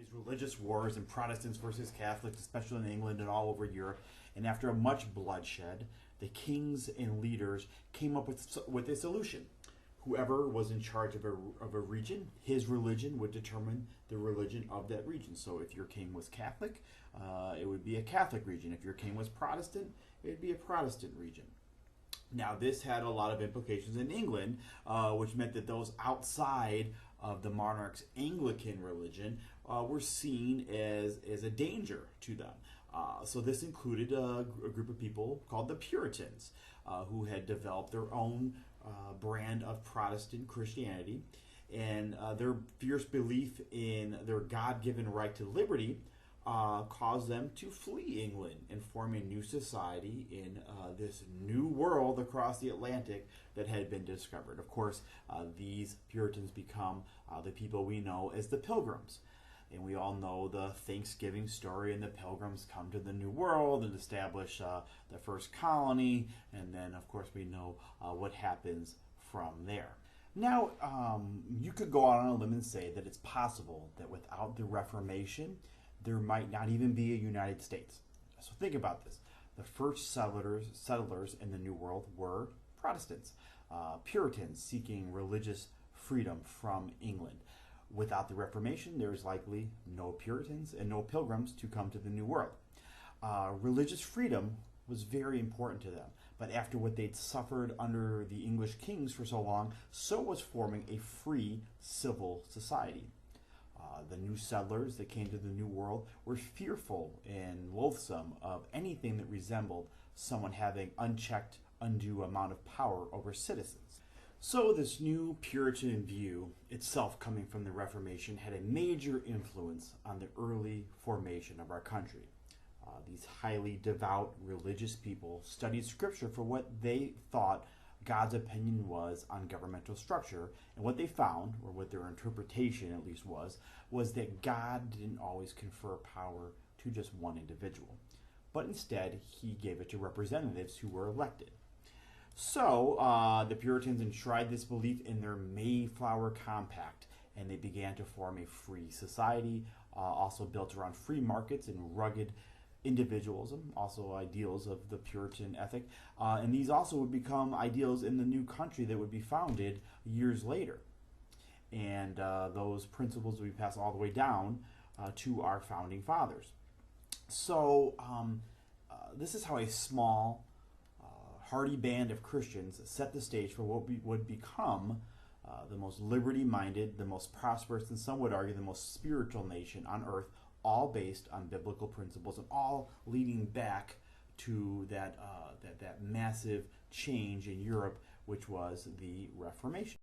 these religious wars and Protestants versus Catholics, especially in England and all over Europe. And after much bloodshed, the kings and leaders came up with a solution. Whoever was in charge of a region, his religion would determine the religion of that region. So if your king was Catholic, it would be a Catholic region. If your king was Protestant, it would be a Protestant region. Now, this had a lot of implications in England, which meant that those outside of the monarch's Anglican religion were seen as a danger to them. So this included a group of people called the Puritans, who had developed their own brand of Protestant Christianity, and their fierce belief in their God-given right to liberty caused them to flee England and form a new society in this new world across the Atlantic that had been discovered. Of course, these Puritans become the people we know as the Pilgrims. And we all know the Thanksgiving story, and the Pilgrims come to the New World and establish the first colony, and then, of course, we know what happens from there. Now, you could go out on a limb and say that it's possible that without the Reformation, there might not even be a United States. So think about this. The first settlers in the New World were Protestants, Puritans seeking religious freedom from England. Without the Reformation, there's likely no Puritans and no Pilgrims to come to the New World. Religious freedom was very important to them, but after what they'd suffered under the English kings for so long, so was forming a free civil society. The new settlers that came to the New World were fearful and loathsome of anything that resembled someone having unchecked, undue amount of power over citizens. So this new Puritan view, itself coming from the Reformation, had a major influence on the early formation of our country. These highly devout religious people studied Scripture for what they thought God's opinion was on governmental structure, and what they found, or what their interpretation at least was that God didn't always confer power to just one individual, but instead he gave it to representatives who were elected. So the Puritans enshrined this belief in their Mayflower Compact, and they began to form a free society, also built around free markets and rugged individualism, also ideals of the Puritan ethic, and these also would become ideals in the new country that would be founded years later. And those principles would be passed all the way down to our founding fathers. So this is how a small, hardy band of Christians set the stage for what would become the most liberty-minded, the most prosperous, and some would argue the most spiritual nation on earth, all based on biblical principles and all leading back to that massive change in Europe, which was the Reformation.